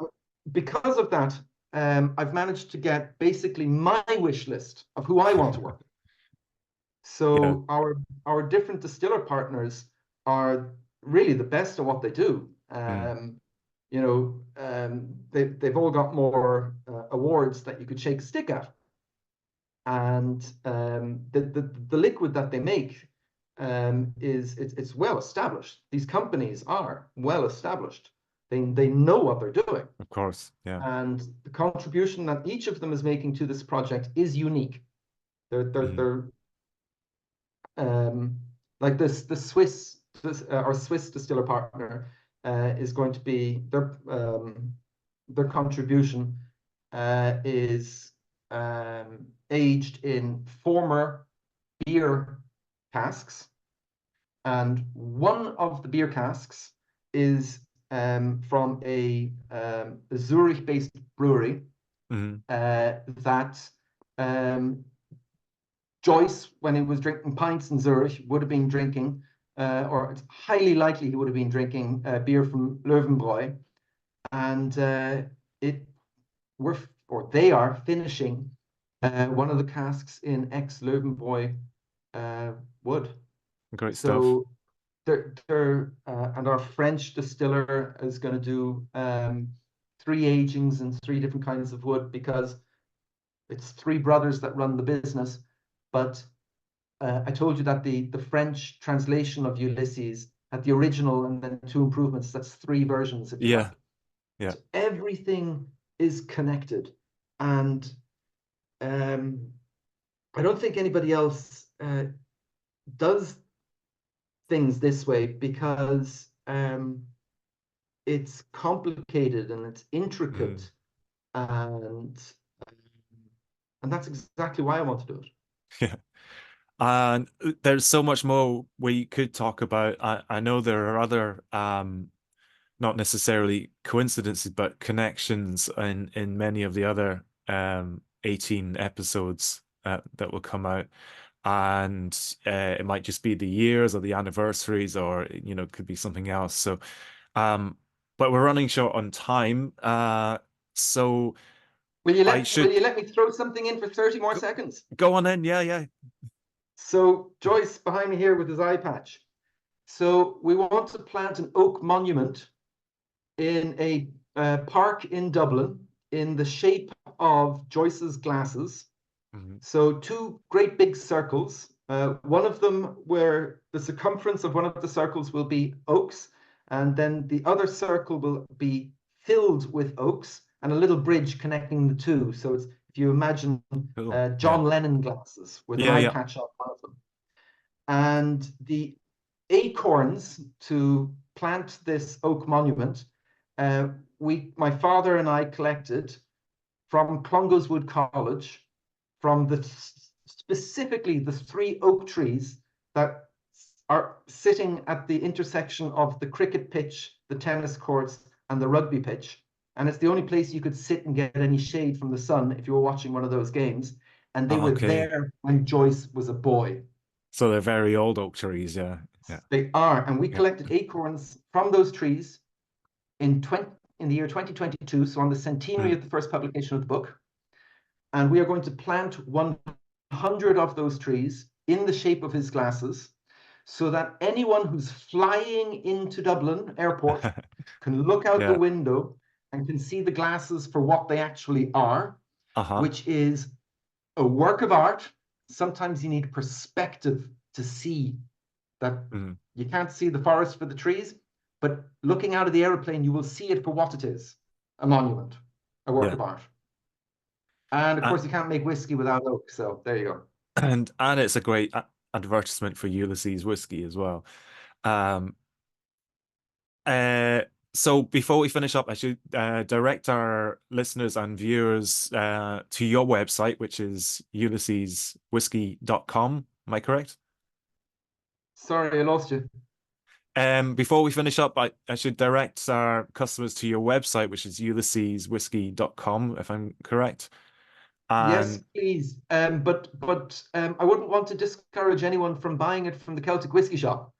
because of that, I've managed to get basically my wish list of who I want to work with. yeah. So our different distiller partners are really the best at what they do. Mm. They've all got more awards that you could shake a stick at, and the liquid that they make it's well established. These companies are well established. They know what they're doing, Of course. Yeah. and the contribution that each of them is making to this project is unique. Mm. They're like this the Swiss our Swiss distiller partner is going to be their contribution is aged in former beer casks, and one of the beer casks is from a Zurich-based brewery Mm. that Joyce, when he was drinking pints in Zurich, would have been drinking, or it's highly likely he would have been drinking beer from Löwenbräu, and it we're or they are finishing one of the casks in ex-Löwenbräu wood. Great stuff. So they're and our French distiller is going to do three agings in three different kinds of wood because it's three brothers that run the business. But I told you that the French translation of Ulysses had the original and then two improvements. That's three versions, if you Yeah, like. yeah. So everything is connected, and I don't think anybody else does things this way because it's complicated and it's Mm. intricate, and and that's exactly why I want to do it. Yeah. And there's so much more we could talk about. I know there are other not necessarily coincidences, but connections in many of the other 18 episodes that will come out. And it might just be the years or the anniversaries, or it could be something else. So but we're running short on time. So I Will should you let me throw something in for 30 more go, seconds? go on then. Yeah, yeah. So Joyce behind me here with his eye patch. So we want to plant an oak monument in a park in Dublin in the shape of Joyce's glasses. Mhm. So two great big circles. One of them where the circumference of one of the circles will be oaks, and then the other circle will be filled with oaks and a little bridge connecting the two. So it's if you imagine Cool. Yeah. John Lennon glasses with an Yeah, eye yeah. patch on one of them. And the acorns to plant this oak monument, my father and I collected from Clongoweswood College, from specifically the three oak trees that are sitting at the intersection of the cricket pitch, the tennis courts, and the rugby pitch. And it's the only place you could sit and get any shade from the sun if you were watching one of those games. And they were Okay. there when Joyce was a boy. So they're very old oak trees. Yeah, yeah, They are. And we yeah. collected acorns from those trees in the year 2022, so on the centenary Mm. of the first publication of the book. And we are going to plant 100 of those trees in the shape of his glasses so that anyone who's flying into Dublin airport can look out the Yeah. window and can see the glasses for what they actually are, Uh-huh. which is a work of art. Sometimes you need perspective to see that Mm. you can't see the forest for the trees, but looking out of the aeroplane, you will see it for what it is, a monument, a work Yeah. of art. And of Uh, course, you can't make whiskey without oak. So there you go. and it's a great advertisement for Ulysses Whiskey as well. Um, uh, so before we finish up, I should direct our listeners and viewers to your website, which is ulysseswhiskey.com. Am I correct? Sorry, I lost you. Before we finish up, I should direct our customers to your website, which is ulysseswhiskey.com, if I'm correct. Yes, And please. But I wouldn't want to discourage anyone from buying it from the Celtic Whiskey Shop.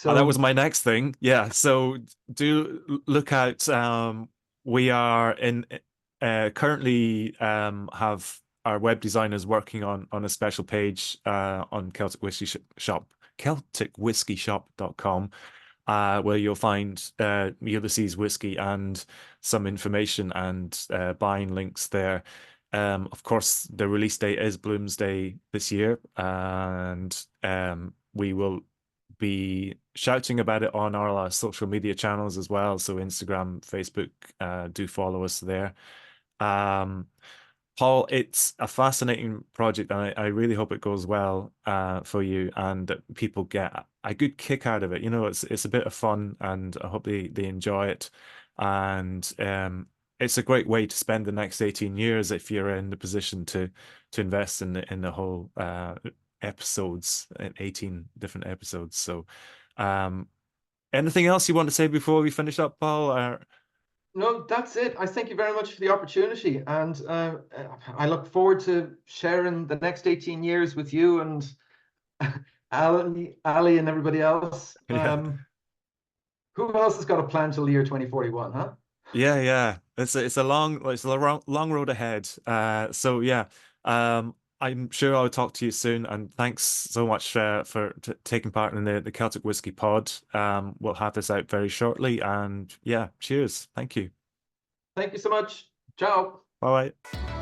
that was So my next thing. Yeah. So do look out. We are in currently have our web designers working on a special page on Celtic Whiskey Shop, CelticWhiskeyShop.com, where you'll find Ulysses whiskey and some information and buying links there. Of course, the release date is Bloomsday this year, and we will be shouting about it on our social media channels as well. So Instagram, Facebook, do follow us there. Um, Paul, it's a fascinating project, and I really hope it goes well for you and that people get a good kick out of it. It's a bit of fun, and I hope they enjoy it. And it's a great way to spend the next 18 years if you're in the position to invest in the whole episodes, 18 different episodes. So, anything else you want to say before we finish up, Paul? No, that's it. I thank you very much for the opportunity, and I look forward to sharing the next 18 years with you and Ali, and everybody else. Yeah. Who else has got a plan till the year 2041, huh? Yeah. It's a long road ahead. So yeah. I'm sure I'll talk to you soon, and thanks so much for t taking part in the Celtic Whiskey Pod. We'll have this out very shortly, and yeah, cheers. Thank you. Thank you so much. Ciao. Bye bye.